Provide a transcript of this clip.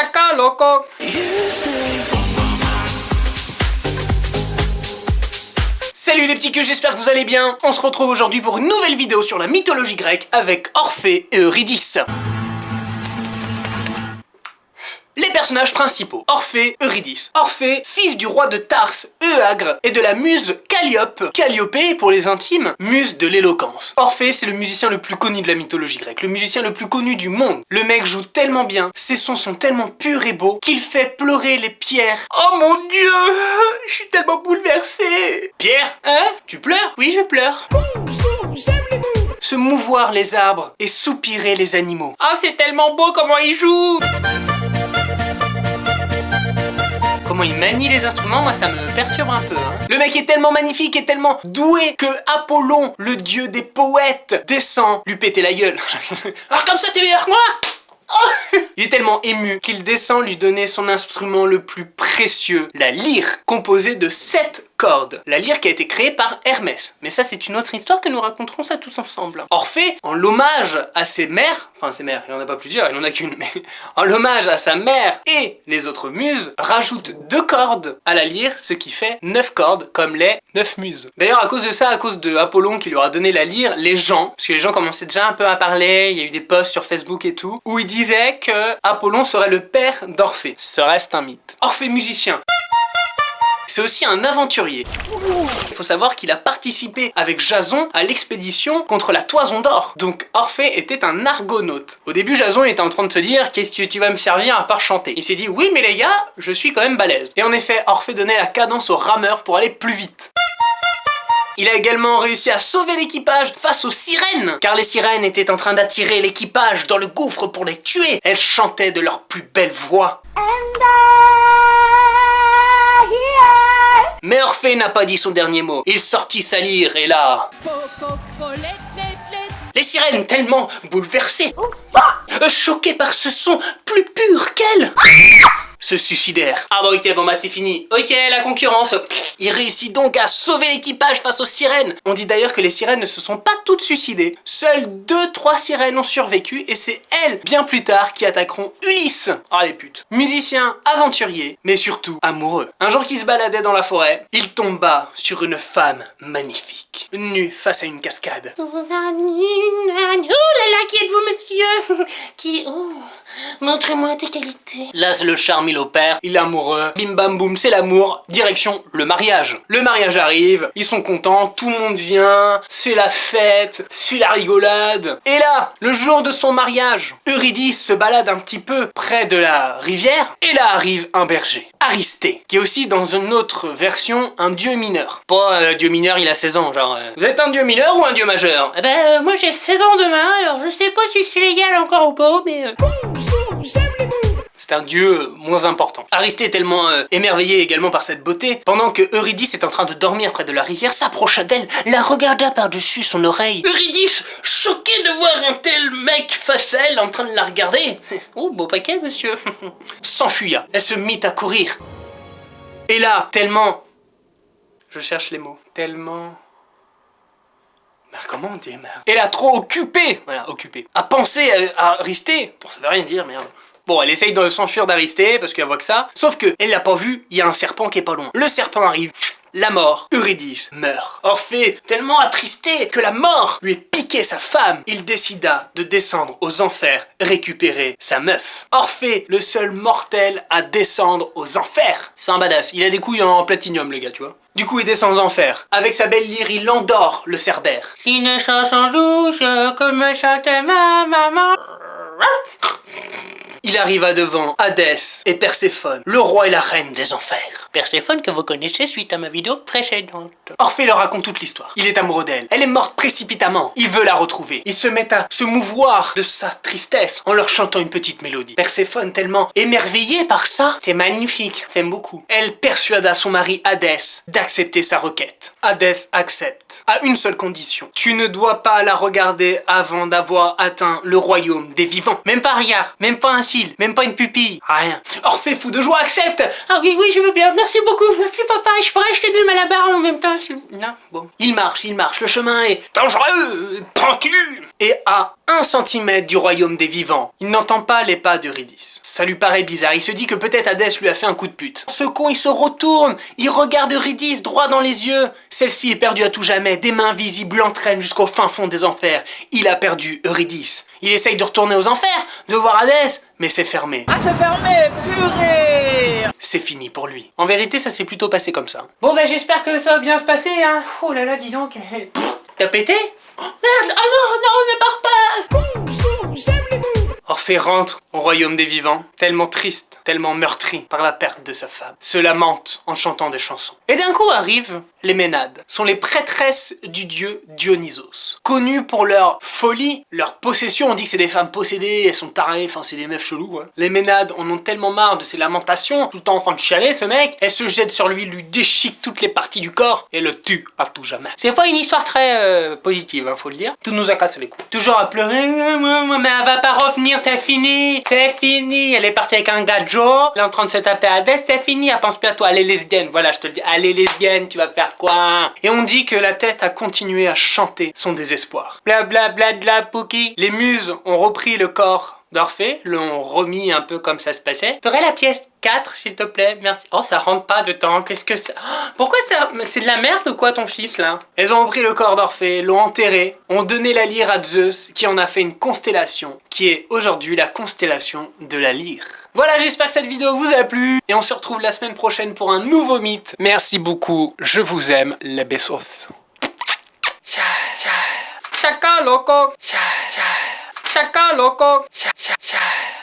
chaka loco. Salut les petits queues, j'espère que vous allez bien. On se retrouve aujourd'hui pour une nouvelle vidéo sur la mythologie grecque avec Orphée et Eurydice. Les personnages principaux, Orphée, Eurydice. Orphée, fils du roi de Tarse, Euagre, et de la muse Calliope. Calliope, pour les intimes, muse de l'éloquence. Orphée, c'est le musicien le plus connu de la mythologie grecque, le musicien le plus connu du monde. Le mec joue tellement bien, ses sons sont tellement purs et beaux, qu'il fait pleurer les pierres. Oh mon dieu, je suis tellement bouleversée. Pierre, hein? Tu pleures? Oui, je pleure. Se mouvoir les arbres et soupirer les animaux. Ah, c'est tellement beau comment il joue. Comment il manie les instruments, moi ça me perturbe un peu. Le mec est tellement magnifique et tellement doué que Apollon, le dieu des poètes, descend lui péter la gueule. Alors comme ça t'es meilleur que moi? Oh, il est tellement ému qu'il descend lui donner son instrument le plus précieux, la lyre, composée de 7 cordes. La lyre qui a été créée par Hermès. Mais ça c'est une autre histoire que nous raconterons ça tous ensemble. Orphée, en l'hommage à ses mères, enfin ses mères, il en a pas plusieurs, il en a qu'une, mais en l'hommage à sa mère et les autres muses, rajoute 2 cordes à la lyre, ce qui fait 9 cordes, comme les 9 muses. D'ailleurs à cause de ça, à cause de Apollon qui lui aura donné la lyre, les gens, parce que les gens commençaient déjà un peu à parler, il y a eu des posts sur Facebook et tout, où ils disaient que Apollon serait le père d'Orphée. Ce reste un mythe. Orphée musicien. C'est aussi un aventurier. Il faut savoir qu'il a participé avec Jason à l'expédition contre la Toison d'Or. Donc Orphée était un argonaute. Au début, Jason était en train de se dire « Qu'est-ce que tu vas me servir à part chanter ?» Il s'est dit « Oui, mais les gars, je suis quand même balèze. » Et en effet, Orphée donnait la cadence aux rameurs pour aller plus vite. Il a également réussi à sauver l'équipage face aux sirènes, car les sirènes étaient en train d'attirer l'équipage dans le gouffre pour les tuer. Elles chantaient de leur plus belle voix. Mais Orphée n'a pas dit son dernier mot. Il sortit sa lyre et là... Les sirènes, tellement bouleversées, choquées par ce son plus pur qu'elles, se suicidèrent. Ah bah ok, bon bah c'est fini. Ok, la concurrence. Il réussit donc à sauver l'équipage face aux sirènes. On dit d'ailleurs que les sirènes ne se sont pas toutes suicidées. Seules 2-3 sirènes ont survécu et c'est elles, bien plus tard, qui attaqueront Ulysse. Ah les putes. Musicien, aventurier, mais surtout amoureux. Un jour qu'il se baladait dans la forêt, il tomba sur une femme magnifique, nue face à une cascade. Oh là là, qui êtes-vous monsieur? Qui... Oh... Montrez-moi tes qualités. Là, le charme, il opère, il est amoureux. Bim bam boum, c'est l'amour. Direction le mariage. Le mariage arrive, ils sont contents, tout le monde vient, c'est la fête, c'est la rigolade. Et là, le jour de son mariage, Eurydice se balade un petit peu près de la rivière, et là arrive un berger, Aristée, qui est aussi dans une autre version un dieu mineur. Pas dieu mineur, il a 16 ans, genre... Vous êtes un dieu mineur ou un dieu majeur? Eh ben, moi j'ai 16 ans demain, alors je sais pas si c'est légal encore ou pas, mais... C'est un dieu moins important. Aristée est tellement émerveillé également par cette beauté, pendant que Eurydice est en train de dormir près de la rivière, s'approcha d'elle, la regarda par-dessus son oreille. Eurydice, choquée de voir un tel mec face à elle en train de la regarder, oh beau paquet monsieur, s'enfuya. Elle se mit à courir. Et là, tellement... Je cherche les mots. Tellement... Merde, comment on dit merde? Elle a trop occupé, voilà, occupé, à penser à Aristée. Bon, ça veut rien dire, merde. Bon, elle essaye de s'enfuir d'Aristée parce qu'elle voit que ça. Sauf que elle l'a pas vu, il y a un serpent qui est pas loin. Le serpent arrive, la mort. Eurydice meurt. Orphée, tellement attristé que la mort lui piquait sa femme, il décida de descendre aux enfers récupérer sa meuf. Orphée, le seul mortel à descendre aux enfers. C'est un badass, il a des couilles en platinium, les gars, tu vois. Du coup, il descend aux enfers. Avec sa belle lyre, il endort le cerbère. Une chanson douce comme chantait ma maman. Il arriva devant Hadès et Perséphone, le roi et la reine des enfers. Perséphone que vous connaissez suite à ma vidéo précédente. Orphée leur raconte toute l'histoire. Il est amoureux d'elle. Elle est morte précipitamment. Il veut la retrouver. Il se met à se mouvoir de sa tristesse en leur chantant une petite mélodie. Perséphone, tellement émerveillée par ça, c'est magnifique, j'aime beaucoup. Elle persuada son mari Hadès d'accepter sa requête. Hadès accepte, à une seule condition. Tu ne dois pas la regarder avant d'avoir atteint le royaume des vivants. Même pas un regard, même pas un signe. cils, même pas une pupille, rien. Orphée fou de joie accepte. Ah oui, oui, je veux bien, merci beaucoup, merci papa, je pourrais acheter de Malabar en même temps. Non, bon. Il marche, le chemin est dangereux, pentu. Et à 1 centimètre du royaume des vivants, il n'entend pas les pas d'Eurydice. Ça lui paraît bizarre, il se dit que peut-être Hadès lui a fait un coup de pute. Ce con, il se retourne, il regarde Eurydice droit dans les yeux. Celle-ci est perdue à tout jamais, des mains visibles l'entraînent jusqu'au fin fond des enfers. Il a perdu Eurydice. Il essaye de retourner aux enfers, de voir Hadès, mais c'est fermé. Ah, c'est fermé, purée! C'est fini pour lui. En vérité, ça s'est plutôt passé comme ça. Bon bah j'espère que ça va bien se passer hein. Oh là là dis donc. T'as pété? Oh, merde. Ah non ne pars pas. J'aime les boules! Orphée rentre au royaume des vivants, tellement triste, tellement meurtri par la perte de sa femme, se lamente en chantant des chansons. Et d'un coup arrivent les Ménades, sont les prêtresses du dieu Dionysos, connues pour leur folie, leur possession. On dit que c'est des femmes possédées, elles sont tarées, enfin c'est des meufs chelous. Hein. Les Ménades en ont tellement marre de ses lamentations, tout le temps en train de chialer ce mec, elles se jettent sur lui, lui déchiquent toutes les parties du corps et le tuent à tout jamais. C'est pas une histoire très positive, hein, faut le dire. Tout nous a cassé les couilles. Toujours à pleurer, mais elle va pas revenir, c'est fini, c'est fini. Elle est partie avec un gars Joe, elle est en train de se taper à Hadès, c'est fini, elle pense plus à toi, elle est lesbienne, voilà, je te le dis, elle est lesbienne, tu vas faire quoi? Et on dit que la tête a continué à chanter son désespoir. Bla bla bla de la Pookie. Les muses ont repris le corps d'Orphée, l'ont remis un peu comme ça se passait. T'aurais la pièce 4 s'il te plaît, merci. Oh ça rentre pas dedans, qu'est-ce que c'est? Pourquoi ça? C'est de la merde ou quoi ton fils là? Elles ont repris le corps d'Orphée, l'ont enterré, ont donné la lyre à Zeus qui en a fait une constellation qui est aujourd'hui la constellation de la lyre. Voilà, j'espère que cette vidéo vous a plu et on se retrouve la semaine prochaine pour un nouveau mythe. Merci beaucoup, je vous aime, les besos. Chaka loco. Chaka loco.